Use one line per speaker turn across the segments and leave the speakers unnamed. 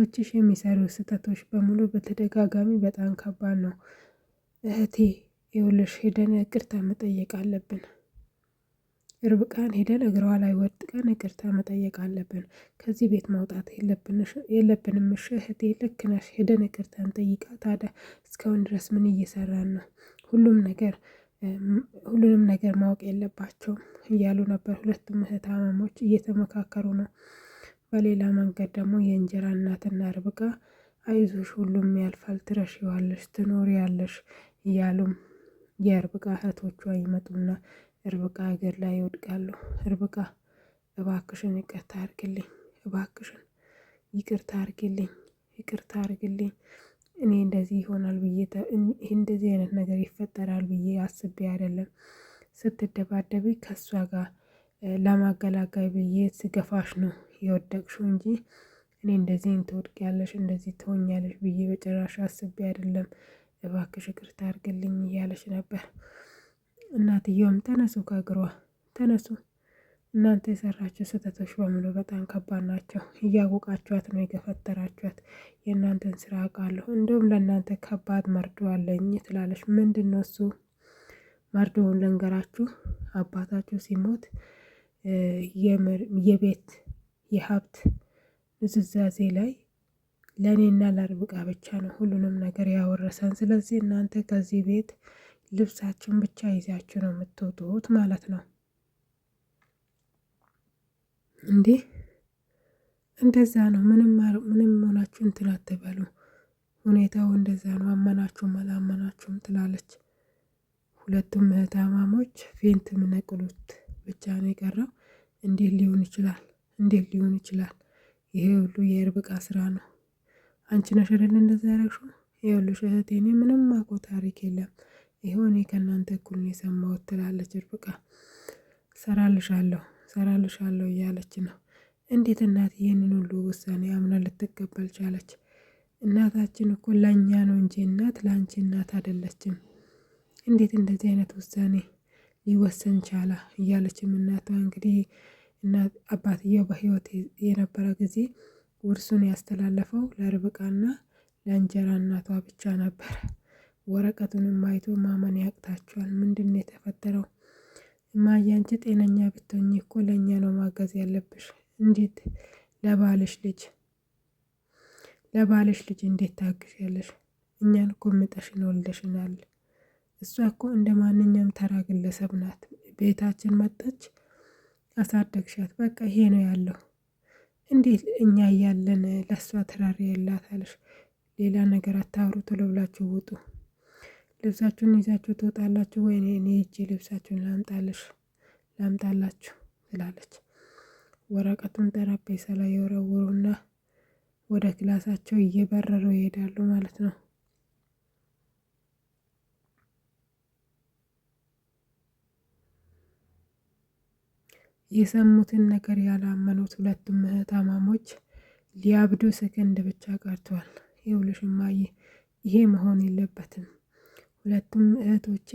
እህቶችሽ የሚሰሩ ስህተቶች በሙሉ በተደጋጋሚ በጣም ከባድ ነው። እህቴ ይኸውልሽ ሄደን ይቅርታ መጠየቅ አለብን። ርብቃን ሄደን እግሯ ላይ ወድቀን ይቅርታ መጠየቅ አለብን። ከዚህ ቤት መውጣት የለብንም። እሺ እህቴ ልክ ነሽ። ሄደን ይቅርታ እንጠይቃ። ታዲያ እስካሁን ድረስ ምን እየሰራን ነው? ሁሉንም ነገር ማወቅ የለባቸውም እያሉ ነበር። ሁለቱም እህታማሞች እየተመካከሩ ነው። በሌላ መንገድ ደግሞ የእንጀራ እናትና ርብቃ አይዞሽ ሁሉም ያልፋል፣ ትረሺዋለሽ፣ ትኖሪያለሽ እያሉም የርብቃ እህቶቿ ይመጡና ርብቃ እግር ላይ ይወድቃሉ። ርብቃ እባክሽን ይቅርታ አድርግልኝ፣ እባክሽን ይቅርታ አድርግልኝ፣ ይቅርታ አድርግልኝ። እኔ እንደዚህ ይሆናል ብዬ እንደዚህ አይነት ነገር ይፈጠራል ብዬ አስቤ አይደለም። ስትደባደቢ ከእሷ ጋር ለማገላገል ብዬ ስገፋሽ ነው የወደቅሽው እንጂ እኔ እንደዚህ ትወድቂያለሽ እንደዚህ ትሆኛለሽ ብዬ በጭራሽ አስቤ አይደለም። እባክሽ ይቅርታ አድርግልኝ እያለች ነበር። እናትየውም ተነሱ ከእግሯ ተነሱ፣ እናንተ የሰራችሁ ስህተቶች በሙሉ በጣም ከባድ ናቸው። እያወቃችኋት ነው የገፈተራችኋት። የእናንተን ስራ አውቃለሁ። እንዲሁም ለእናንተ ከባድ መርዶ አለኝ ትላለች። ምንድን ነው እሱ? መርዶውን ልንገራችሁ። አባታችሁ ሲሞት የቤት የሀብት ንዝዛዜ ላይ ለእኔና ለርብቃ ብቻ ነው ሁሉንም ነገር ያወረሰን። ስለዚህ እናንተ ከዚህ ቤት ልብሳችሁን ብቻ ይዛችሁ ነው የምትወጡት ማለት ነው። እንዴ እንደዛ ነው። ምንም ሆናችሁ እንትን አትበሉ። ሁኔታው እንደዛ ነው። አመናችሁም አላመናችሁም ትላለች። ሁለቱም እህታማሞች ፌንት ምነቅሉት ብቻ ነው የቀረው። እንዴት ሊሆን ይችላል? እንዴት ሊሆን ይችላል? ይሄ ሁሉ የርብቃ ስራ ነው። አንቺ ነሽ አይደል እንደዛ ያደረግሽው? ይኸውልሽ እህቴ እኔ ምንም አውቀው ታሪክ የለም። ይኸው እኔ ከእናንተ እኩል ነው የሰማሁት ትላለች ርብቃ። ሰራልሻለሁ እያለች ነው። እንዴት እናት ይህንን ሁሉ ውሳኔ አምና ልትቀበል ቻለች? እናታችን እኮ ለእኛ ነው እንጂ እናት ለአንቺ እናት አይደለችም። እንዴት እንደዚህ አይነት ውሳኔ ሊወሰን ቻላ? እያለችም እናቷ እንግዲህ አባትየው በህይወት የነበረ ጊዜ ውርሱን ያስተላለፈው ለርብቃና ለእንጀራ እናቷ ብቻ ነበር። ወረቀቱንም አይቶ ማመን ያቅታቸዋል። ምንድን ነው የተፈጠረው? እማዬ አንቺ ጤነኛ ብትሆኚ እኮ ለእኛ ነው ማገዝ ያለብሽ። እንዴት ለባልሽ ልጅ እንዴት ታግዣለሽ? እኛን እኮ ምጠሽን ወልደሽናል። እሷ እኮ እንደ ማንኛውም ተራ ግለሰብ ናት። ቤታችን መጣች፣ አሳደግሻት፣ በቃ ይሄ ነው ያለው። እንዴት እኛ እያለን ለእሷ ትራሪ የላታለሽ? ሌላ ነገር አታውሩ፣ ቶሎ ብላችሁ ውጡ። ልብሳችሁን ይዛችሁ ትወጣላችሁ ወይ? እኔ ሂጄ ልብሳችሁን ላምጣላችሁ ትላለች። ወረቀቱን ጠረጴዛ ላይ የወረውሩና ወደ ክላሳቸው እየበረሩ ይሄዳሉ ማለት ነው። የሰሙትን ነገር ያላመኑት ሁለቱም እህታማሞች ሊያብዱ ሰከንድ ብቻ ቀርተዋል። ይኸውልሽ እማዬ ይሄ መሆን የለበትም። ሁለቱም እህቶቼ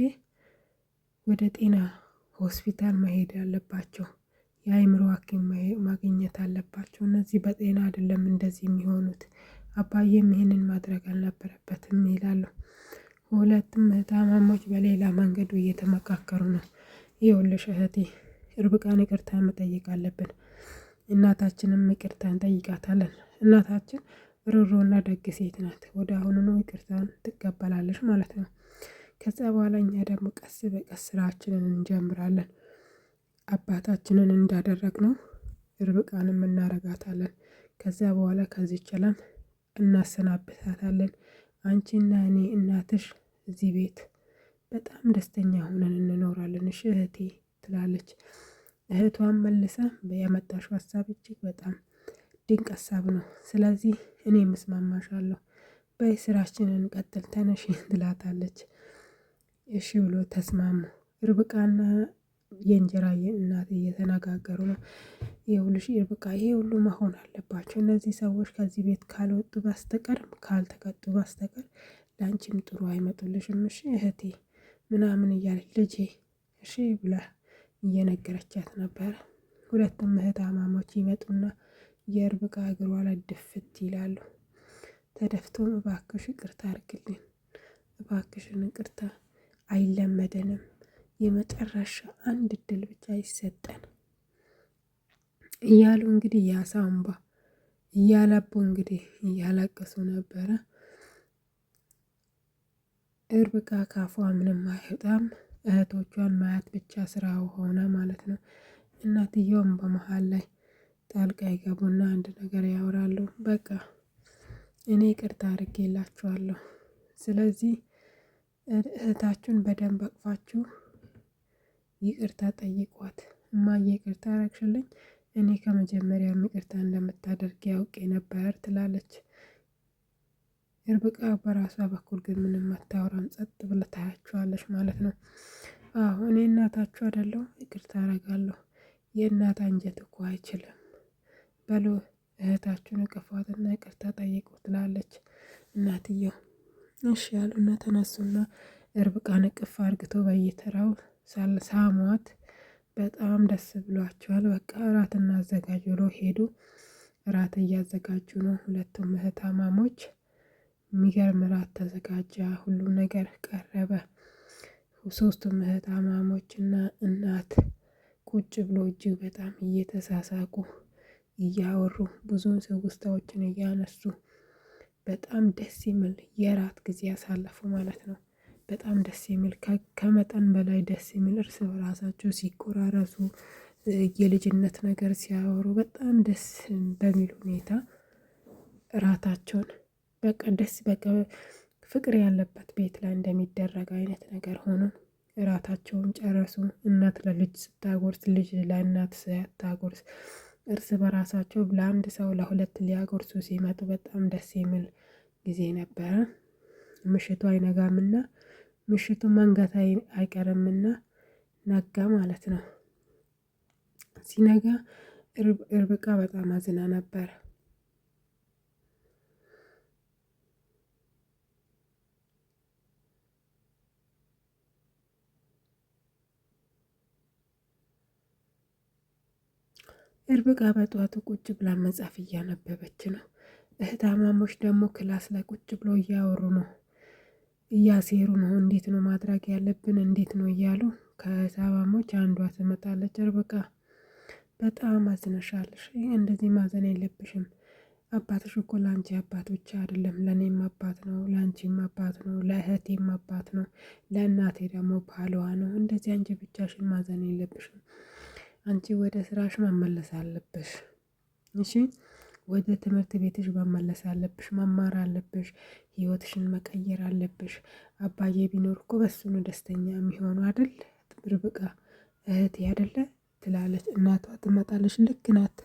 ወደ ጤና ሆስፒታል መሄድ አለባቸው። የአእምሮ ሐኪም ማግኘት አለባቸው። እነዚህ በጤና አይደለም እንደዚህ የሚሆኑት። አባዬም ይሄንን ማድረግ አልነበረበትም ይላሉ። ሁለቱም እህታማሞች በሌላ መንገዱ እየተመካከሩ ነው። ይኸውልሽ እህቴ ርብቃን ይቅርታ መጠየቅ አለብን። እናታችንም ይቅርታ እንጠይቃታለን። እናታችን ሩሩና ደግ ሴት ናት። ወደ አሁኑኑ ይቅርታን ትቀበላለች ማለት ነው። ከዛ በኋላ እኛ ደግሞ ቀስ በቀስ ስራችንን እንጀምራለን። አባታችንን እንዳደረግነው ርብቃንም እናረጋታለን። ከዛ በኋላ ከዚህ ጨለም እናሰናብታታለን። አንቺና እኔ እናትሽ እዚህ ቤት በጣም ደስተኛ ሆነን እንኖራለን። እሺ እህቴ ትላለች። እህቷን መልሳ ያመጣሽው ሀሳብ እጅግ በጣም ድንቅ ሀሳብ ነው። ስለዚህ እኔ ምስማማሻለሁ። በይ ስራችንን ቀጥል ተነሽ ትላታለች። እሺ ብሎ ተስማሙ። ርብቃና የእንጀራ እናት እየተነጋገሩ ነው። ይኸውልሽ ርብቃ ይሄ ሁሉ መሆን አለባቸው። እነዚህ ሰዎች ከዚህ ቤት ካልወጡ በስተቀር ካልተቀጡ በስተቀር ለአንቺም ጥሩ አይመጡልሽም። እሺ እህቴ ምናምን እያለች ልጄ እሺ ብላ እየነገረቻት ነበር። ሁለቱም እህታማሞች ይመጡና የርብቃ እግሯ ላይ ድፍት ይላሉ። ተደፍቶም እባክሽ ይቅርታ አርግልን፣ እባክሽን ይቅርታ አይለመደንም፣ የመጨረሻ አንድ እድል ብቻ ይሰጠን እያሉ እንግዲህ ያሳምባ እያለቡ እንግዲህ እያለቀሱ ነበረ። ርብቃ ካፏ ምንም አይወጣም። እህቶቿን ማየት ብቻ ስራው ሆነ ማለት ነው። እናትየውም በመሃል ላይ ጣልቃ ይገቡና አንድ ነገር ያወራሉ። በቃ እኔ ይቅርታ አድርጌላችኋለሁ፣ ስለዚህ እህታችሁን በደንብ አቅፋችሁ ይቅርታ ጠይቋት። እማዬ ይቅርታ አረግሽልኝ፣ እኔ ከመጀመሪያውም ይቅርታ እንደምታደርግ ያውቄ ነበር ትላለች። ርብቃ በራሷ በኩል ግን ምንም አታወራም፣ ጸጥ ብላ ታያቸዋለች ማለት ነው። አዎ እኔ እናታችሁ አይደለሁ፣ ይቅርታ አረጋለሁ። የእናት አንጀት እኮ አይችልም። በሉ እህታችሁን እቅፏትና ይቅርታ ጠይቁ ትላለች እናትየው። እሺ ያሉና ተነሱና ርብቃን እቅፍ አርግቶ በየተራው ሳሟት። በጣም ደስ ብሏቸዋል። በቃ እራት እናዘጋጅ ብሎ ሄዱ። እራት እያዘጋጁ ነው ሁለቱም እህታማሞች። የሚገርም እራት ተዘጋጀ። ሁሉም ነገር ቀረበ። ሶስቱም እህታማሞች እና እናት ቁጭ ብሎ እጅግ በጣም እየተሳሳቁ እያወሩ ብዙ ትውስታዎችን እያነሱ በጣም ደስ የሚል የራት ጊዜ ያሳለፉ ማለት ነው። በጣም ደስ የሚል ከመጠን በላይ ደስ የሚል እርስ በራሳቸው ሲኮራረሱ የልጅነት ነገር ሲያወሩ በጣም ደስ በሚል ሁኔታ እራታቸውን በቃ ደስ በቃ ፍቅር ያለበት ቤት ላይ እንደሚደረግ አይነት ነገር ሆኖ እራታቸውን ጨረሱ። እናት ለልጅ ስታጎርስ፣ ልጅ ለእናት ስታጎርስ፣ እርስ በራሳቸው ለአንድ ሰው ለሁለት ሊያጎርሱ ሲመጡ በጣም ደስ የሚል ጊዜ ነበረ። ምሽቱ አይነጋምና ምሽቱ መንጋት አይቀርምና ነጋ ማለት ነው። ሲነጋ ርብቃ በጣም አዝና ነበር። ርብቃ በጠዋቱ ቁጭ ብላ መጽሐፍ እያነበበች ነው። እህታማሞች ደግሞ ክላስ ላይ ቁጭ ብሎ እያወሩ ነው፣ እያሴሩ ነው። እንዴት ነው ማድረግ ያለብን እንዴት ነው እያሉ ከእህታማሞች አንዷ ትመጣለች። ርብቃ በጣም አዝነሻለሽ፣ እንደዚህ ማዘን የለብሽም። አባትሽ እኮ ለአንቺ አባት ብቻ አይደለም፣ ለእኔም አባት ነው፣ ለአንቺም አባት ነው፣ ለእህቴም አባት ነው፣ ለእናቴ ደግሞ ባሏ ነው። እንደዚህ አንቺ ብቻሽን ማዘን የለብሽም። አንቺ ወደ ስራሽ መመለስ አለብሽ። እሺ ወደ ትምህርት ቤትሽ መመለስ አለብሽ፣ መማር አለብሽ፣ ህይወትሽን መቀየር አለብሽ። አባዬ ቢኖር እኮ በሱ ነው ደስተኛ የሚሆኑ አይደል? ርብቃ እህቴ አይደለ ትላለች። እናቷ ትመጣለች። ልክ ናት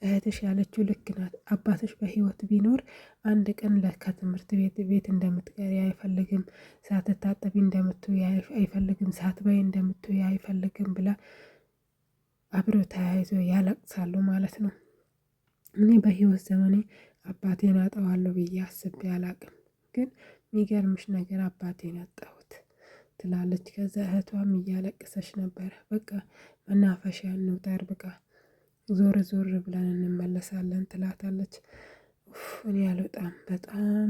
እህትሽ ያለችው ልክ ናት። አባትሽ በህይወት ቢኖር አንድ ቀን ከትምህርት ቤት እንደምትቀሪ አይፈልግም፣ ሳትታጠቢ እንደምትውይ አይፈልግም፣ ሳትበይ እንደምትውይ አይፈልግም ብላ አብረው ተያይዞ ያለቅሳሉ ማለት ነው። እኔ በህይወት ዘመኔ አባቴን አጣዋለሁ ብዬ አስቤ አላቅም፣ ግን የሚገርምሽ ነገር አባቴን አጣሁት ትላለች። ከዛ እህቷም እያለቀሰች ነበረ። በቃ መናፈሻ እንውጣ ርብቃ፣ ዞር ዞር ብለን እንመለሳለን ትላታለች። እኔ አልወጣም፣ በጣም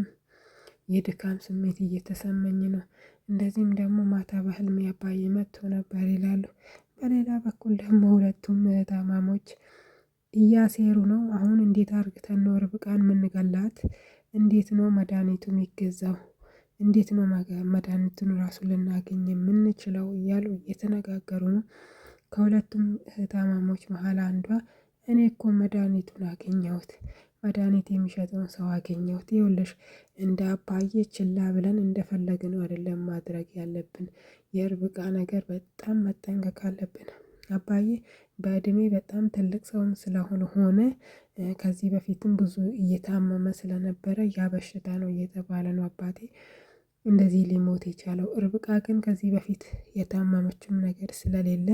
የድካም ስሜት እየተሰማኝ ነው። እንደዚህም ደግሞ ማታ በህልሜ አባዬ መጥቶ ነበር ይላሉ። በሌላ በኩል ደግሞ ሁለቱም እህታማሞች እያሴሩ ነው። አሁን እንዴት አርግተን ነው ርብቃን የምንገላት? እንዴት ነው መድኃኒቱ የሚገዛው? እንዴት ነው መድኃኒቱን ራሱ ልናገኝ የምንችለው? እያሉ እየተነጋገሩ ነው። ከሁለቱም እህታማሞች መሀል አንዷ እኔ እኮ መድኃኒቱን አገኘሁት፣ መድኃኒት የሚሸጠውን ሰው አገኘሁት። ይኸውልሽ እንደ አባዬ ችላ ብለን እንደፈለግነው አይደለም ማድረግ ያለብን። የርብቃ ነገር በጣም መጠንቀቅ አለብን። አባዬ በእድሜ በጣም ትልቅ ሰውም ስለሆነ ከዚህ በፊትም ብዙ እየታመመ ስለነበረ ያ በሽታ ነው እየተባለ ነው አባቴ እንደዚህ ሊሞት የቻለው። ርብቃ ግን ከዚህ በፊት የታመመችም ነገር ስለሌለ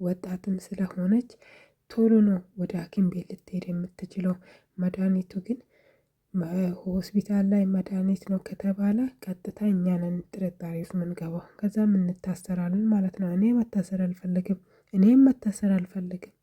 ወጣትም ስለሆነች ቶሎ ነው ወደ ሐኪም ቤት ልትሄድ የምትችለው። መድኃኒቱ ግን ሆስፒታል ላይ መድኃኒት ነው ከተባለ ቀጥታ እኛንን ጥርጣሬ ውስጥ ምንገባው፣ ከዛም እንታሰራለን ማለት ነው። እኔም መታሰር አልፈልግም።